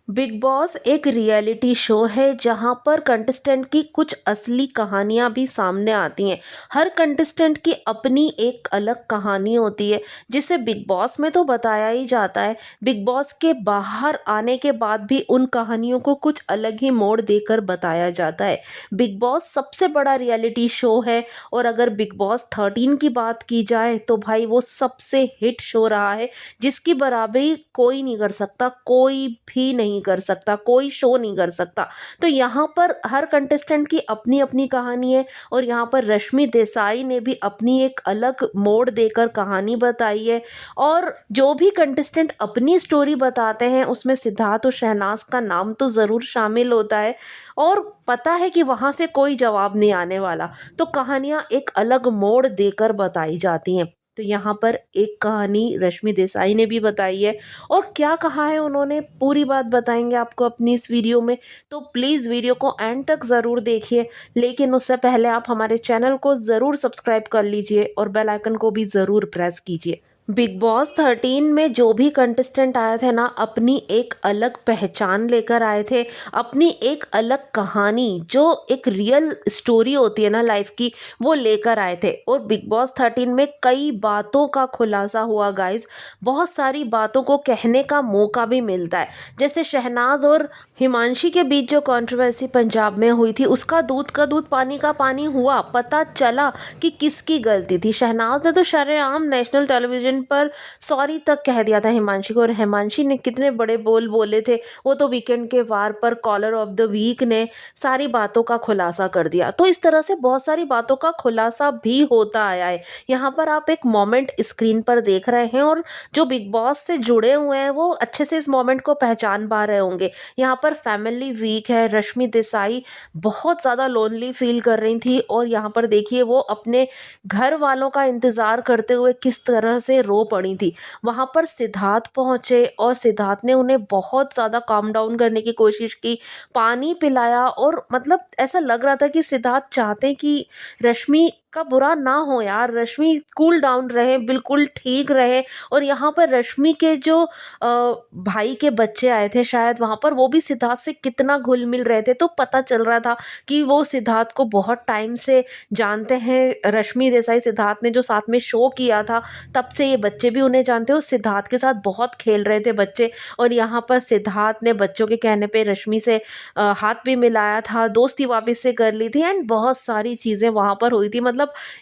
Big boss एक reality show है जहां पर कंटेस्टेंट की कुछ असली कहानियां भी सामने आती हैं। हर कंटेस्टेंट की अपनी एक अलग कहानी होती है जिसे बिग बॉस में तो बताया ही जाता है। बिग बॉस के बाहर आने के बाद भी उन कहानियों को कुछ अलग ही मोड़ देकर बताया जाता है। बिग बॉस सबसे बड़ा रियलिटी शो है और अगर बिग बॉस 13 की बात की जाए तो भाई वो सबसे हिट शो रहा है जिसकी बराबरी कोई नहीं कर सकता, कोई भी नहीं कर सकता, कोई शो नहीं कर सकता। तो यहाँ पर हर कंटेस्टेंट की अपनी अपनी कहानी है और यहाँ पर रश्मि देसाई ने भी अपनी एक अलग मोड़ देकर कहानी बताई है। और जो भी कंटेस्टेंट अपनी स्टोरी बताते हैं उसमें सिद्धार्थ और शहनाज का नाम तो ज़रूर शामिल होता है और पता है कि वहाँ से कोई जवाब नहीं आने वाला। तो कहानियाँ एक अलग मोड़ देकर बताई जाती हैं। तो यहाँ पर एक कहानी रश्मि देसाई ने भी बताई है और क्या कहा है उन्होंने पूरी बात बताएंगे आपको अपनी इस वीडियो में। तो प्लीज़ वीडियो को एंड तक ज़रूर देखिए, लेकिन उससे पहले आप हमारे चैनल को ज़रूर सब्सक्राइब कर लीजिए और बेल आइकन को भी ज़रूर प्रेस कीजिए। बिग बॉस 13 में जो भी कंटेस्टेंट आए थे ना, अपनी एक अलग पहचान लेकर आए थे, अपनी एक अलग कहानी जो एक रियल स्टोरी होती है ना लाइफ की, वो लेकर आए थे। और बिग बॉस 13 में कई बातों का खुलासा हुआ गाइस, बहुत सारी बातों को कहने का मौका भी मिलता है। जैसे शहनाज और हिमांशी के बीच जो कंट्रोवर्सी पंजाब में हुई थी, उसका दूध का दूध पानी का पानी हुआ, पता चला कि किसकी गलती थी। शहनाज ने तो शरेआम नेशनल टेलीविजन पर सॉरी तक कह दिया था हिमांशी को, और हिमांशी ने कितने बड़े बोल बोले थे। वो तो वीकेंड के वार पर कॉलर ऑफ द वीक ने सारी बातों का खुलासा कर दिया। तो इस तरह से बहुत सारी बातों का खुलासा भी होता आया है। यहाँ पर आप एक मोमेंट स्क्रीन पर देख रहे हैं और जो बिग बॉस से जुड़े हुए हैं वो अच्छे से इस मोमेंट को पहचान पा रहे होंगे। यहाँ पर फैमिली वीक है, रश्मि देसाई बहुत ज़्यादा लोनली फील कर रही थी और यहाँ पर देखिए वो अपने घर वालों का इंतज़ार करते हुए किस तरह से रो पड़ी थी। वहाँ पर सिद्धार्थ पहुँचे और सिद्धार्थ ने उन्हें बहुत ज़्यादा काम डाउन करने की कोशिश की, पानी पिलाया और मतलब ऐसा लग रहा था कि सिद्धार्थ चाहते हैं कि रश्मि का बुरा ना हो यार, रश्मि कूल डाउन रहे, बिल्कुल ठीक रहे। और यहाँ पर रश्मि के जो भाई के बच्चे आए थे शायद, वहाँ पर वो भी सिद्धार्थ से कितना घुल मिल रहे थे। तो पता चल रहा था कि वो सिद्धार्थ को बहुत टाइम से जानते हैं। रश्मि देसाई सिद्धार्थ ने जो साथ में शो किया था तब से ये बच्चे भी उन्हें जानते हो, सिद्धार्थ के साथ बहुत खेल रहे थे बच्चे। और यहाँ पर सिद्धार्थ ने बच्चों के कहने पे रश्मि से हाथ भी मिलाया था, दोस्ती वापस से कर ली थी एंड बहुत सारी चीज़ें वहाँ पर हुई थी। मतलब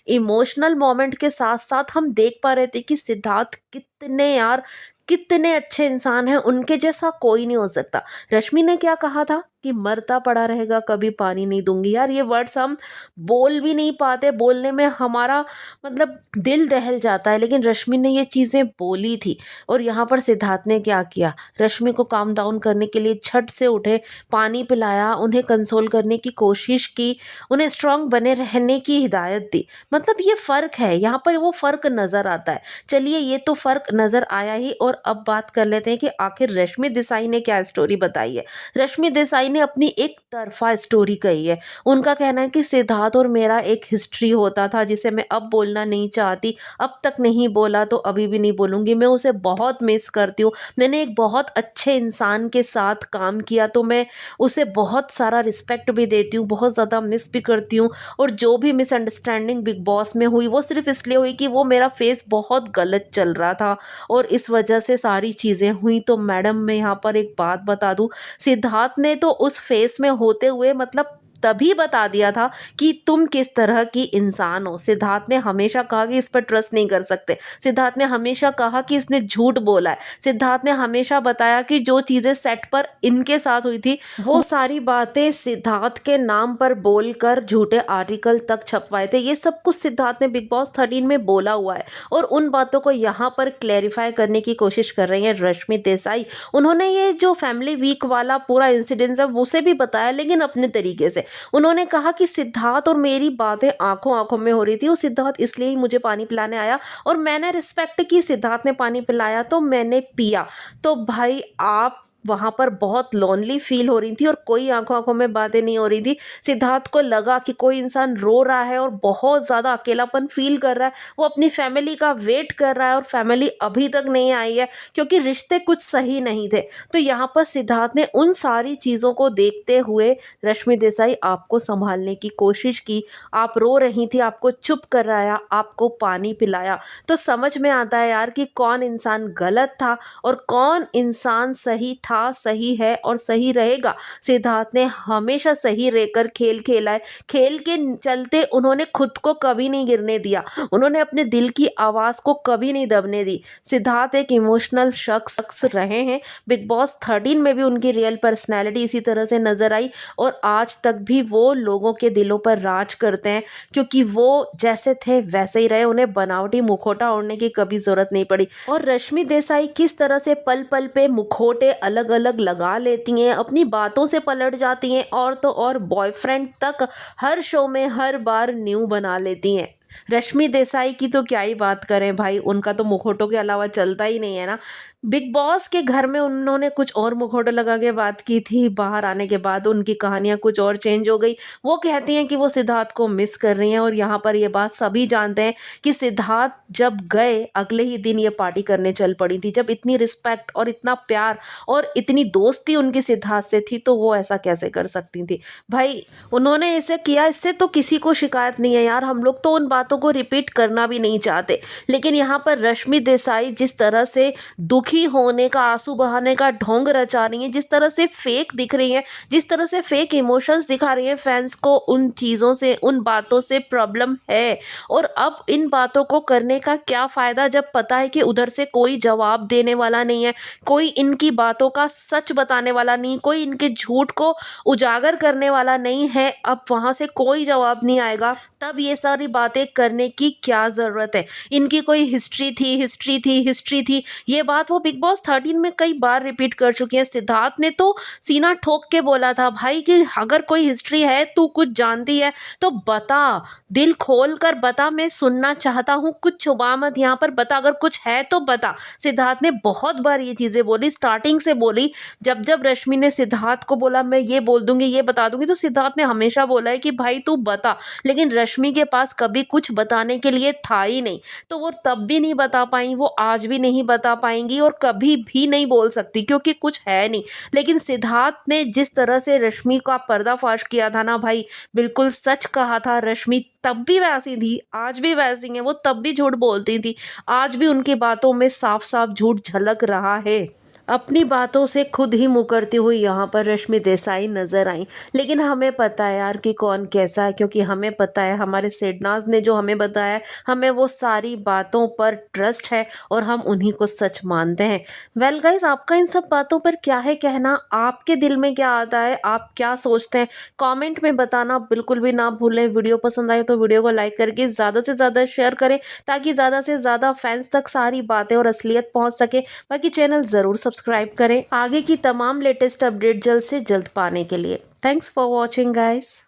इमोशनल मोमेंट के साथ साथ हम देख पा रहे थे कि सिद्धार्थ कितने यार कितने अच्छे इंसान हैं, उनके जैसा कोई नहीं हो सकता। रश्मि ने क्या कहा था कि मरता पड़ा रहेगा, कभी पानी नहीं दूंगी। यार ये वर्ड्स हम बोल भी नहीं पाते, बोलने में हमारा मतलब दिल दहल जाता है, लेकिन रश्मि ने ये चीज़ें बोली थी। और यहाँ पर सिद्धार्थ ने क्या किया, रश्मि को काम डाउन करने के लिए झट से उठे, पानी पिलाया, उन्हें कंसोल करने की कोशिश की, उन्हें स्ट्रांग बने रहने की हिदायत दी। मतलब ये फ़र्क है, यहाँ पर वो फ़र्क नज़र आता है। चलिए ये तो फ़र्क नज़र आया ही, और अब बात कर लेते हैं कि आखिर रश्मि देसाई ने क्या स्टोरी बताई है। रश्मि देसाई ने अपनी एक तरफा स्टोरी कही है। उनका कहना है कि सिद्धार्थ और मेरा एक हिस्ट्री होता था जिसे मैं अब बोलना नहीं चाहती, अब तक नहीं बोला तो अभी भी नहीं बोलूँगी। मैं उसे बहुत मिस करती हूँ, मैंने एक बहुत अच्छे इंसान के साथ काम किया तो मैं उसे बहुत सारा रिस्पेक्ट भी देती हूँ, बहुत ज़्यादा मिस भी करती हूँ। और जो भी मिसअंडरस्टैंडिंग बिग बॉस में हुई वो सिर्फ इसलिए हुई कि वो मेरा फेस बहुत गलत चल रहा था और इस वजह से सारी चीज़ें हुई। तो मैडम मैं यहाँ पर एक बात बता दूँ, सिद्धार्थ ने तो उस फेस में होते हुए मतलब तभी बता दिया था कि तुम किस तरह की इंसान हो। सिद्धार्थ ने हमेशा कहा कि इस पर ट्रस्ट नहीं कर सकते, सिद्धार्थ ने हमेशा कहा कि इसने झूठ बोला है, सिद्धार्थ ने हमेशा बताया कि जो चीज़ें सेट पर इनके साथ हुई थी वो सारी बातें सिद्धार्थ के नाम पर बोलकर झूठे आर्टिकल तक छपवाए थे। ये सब कुछ सिद्धार्थ ने बिग बॉस 13 में बोला हुआ है और उन बातों को यहाँ पर क्लैरिफाई करने की कोशिश कर रही हैं रश्मि देसाई। उन्होंने ये जो फैमिली वीक वाला पूरा इंसिडेंस है उसे भी बताया, लेकिन अपने तरीके से। उन्होंने कहा कि सिद्धार्थ और मेरी बातें आंखों आंखों में हो रही थी, वो सिद्धार्थ इसलिए ही मुझे पानी पिलाने आया और मैंने रिस्पेक्ट की, सिद्धार्थ ने पानी पिलाया तो मैंने पिया। तो भाई आप वहाँ पर बहुत लोनली फील हो रही थी और कोई आंखों आंखों में बातें नहीं हो रही थी। सिद्धार्थ को लगा कि कोई इंसान रो रहा है और बहुत ज़्यादा अकेलापन फील कर रहा है, वो अपनी फैमिली का वेट कर रहा है और फैमिली अभी तक नहीं आई है क्योंकि रिश्ते कुछ सही नहीं थे। तो यहाँ पर सिद्धार्थ ने उन सारी चीज़ों को देखते हुए रश्मि देसाई आपको संभालने की कोशिश की। आप रो रही थी, आपको चुप कराया, आपको पानी पिलाया। तो समझ में आता है यार कि कौन इंसान गलत था और कौन इंसान सही था, सही है और सही रहेगा। सिद्धार्थ ने हमेशा सही रहकर खेल खेला है। खेल के चलते उन्होंने खुद को कभी नहीं गिरने दिया, उन्होंने अपने दिल की आवाज़ को कभी नहीं दबने दी। सिद्धार्थ एक इमोशनल शख्स रहे हैं। बिग बॉस 13 में भी उनकी रियल पर्सनैलिटी इसी तरह से नज़र आई और आज तक भी वो लोगों के दिलों पर राज करते हैं क्योंकि वो जैसे थे वैसे ही रहे, उन्हें बनावटी मुखौटा ओढ़ने की कभी ज़रूरत नहीं पड़ी। और रश्मि देसाई किस तरह से पल पल पे मुखौटे अलग अलग लगा लेती हैं, अपनी बातों से पलट जाती हैं और तो और बॉयफ्रेंड तक हर शो में हर बार न्यू बना लेती हैं। रश्मि देसाई की तो क्या ही बात करें भाई, उनका तो मुखौटों के अलावा चलता ही नहीं है ना। बिग बॉस के घर में उन्होंने कुछ और मुखौटे लगा के बात की थी, बाहर आने के बाद उनकी कहानियां कुछ और चेंज हो गई। वो कहती हैं कि वो सिद्धार्थ को मिस कर रही हैं और यहाँ पर ये बात सभी जानते हैं कि सिद्धार्थ जब गए अगले ही दिन ये पार्टी करने चल पड़ी थी। जब इतनी रिस्पेक्ट और इतना प्यार और इतनी दोस्ती उनकी सिद्धार्थ से थी तो वो ऐसा कैसे कर सकती थी भाई। उन्होंने इसे किया, इससे तो किसी को शिकायत नहीं है यार, हम लोग तो उन बातों को रिपीट करना भी नहीं चाहते। लेकिन यहाँ पर रश्मि देसाई जिस तरह से दुखी होने का, आंसू बहाने का ढोंग रचा रही है, जिस तरह से फेक दिख रही है, जिस तरह से फेक इमोशंस दिखा रही है फैंस को, उन चीज़ों से, उन बातों से प्रॉब्लम है। और अब इन बातों को करने का क्या फ़ायदा जब पता है कि उधर से कोई जवाब देने वाला नहीं है, कोई इनकी बातों का सच बताने वाला नहीं, कोई इनके झूठ को उजागर करने वाला नहीं है। अब वहाँ से कोई जवाब नहीं आएगा, तब ये सारी बातें करने की क्या ज़रूरत है। इनकी कोई हिस्ट्री थी, ये बात वो बिग बॉस 13 में कई बार रिपीट कर चुके हैं। सिद्धार्थ ने तो सीना ठोक के बोला था भाई कि अगर कोई हिस्ट्री है, तू कुछ जानती है तो बता, दिल खोल कर बता, मैं सुनना चाहता हूँ, कुछ छुपा मत, यहाँ पर बता, अगर कुछ है तो बता। सिद्धार्थ ने बहुत बार ये चीज़ें बोली, स्टार्टिंग से बोली। जब जब रश्मि ने सिद्धार्थ को बोला मैं ये बोल दूंगी, ये बता दूंगी, तो सिद्धार्थ ने हमेशा बोला है कि भाई तू बता। लेकिन रश्मि के पास कभी कुछ बताने के लिए था ही नहीं, तो वो तब भी नहीं बता पाई, वो आज भी नहीं बता पाएंगी और कभी भी नहीं बोल सकती क्योंकि कुछ है नहीं। लेकिन सिद्धार्थ ने जिस तरह से रश्मि का पर्दाफाश किया था ना भाई, बिल्कुल सच कहा था। रश्मि तब भी वैसी थी, आज भी वैसी है, वो तब भी झूठ बोलती थी, आज भी उनकी बातों में साफ साफ झूठ झलक रहा है। अपनी बातों से खुद ही मुकरती हुई यहाँ पर रश्मि देसाई नज़र आई। लेकिन हमें पता है यार कि कौन कैसा है, क्योंकि हमें पता है, हमारे सिडनाज ने जो हमें बताया, हमें वो सारी बातों पर ट्रस्ट है और हम उन्हीं को सच मानते हैं। वेल गाइस, आपका इन सब बातों पर क्या है कहना, आपके दिल में क्या आता है, आप क्या सोचते हैं, कमेंट में बताना बिल्कुल भी ना भूलें। वीडियो पसंद आए तो वीडियो को लाइक करके ज़्यादा से ज़्यादा शेयर करें ताकि ज़्यादा से ज़्यादा फैंस तक सारी बातें और असलियत पहुँच सके। बाकी चैनल ज़रूर सब्सक्राइब करें आगे की तमाम लेटेस्ट अपडेट जल्द से जल्द पाने के लिए। Thanks for watching guys.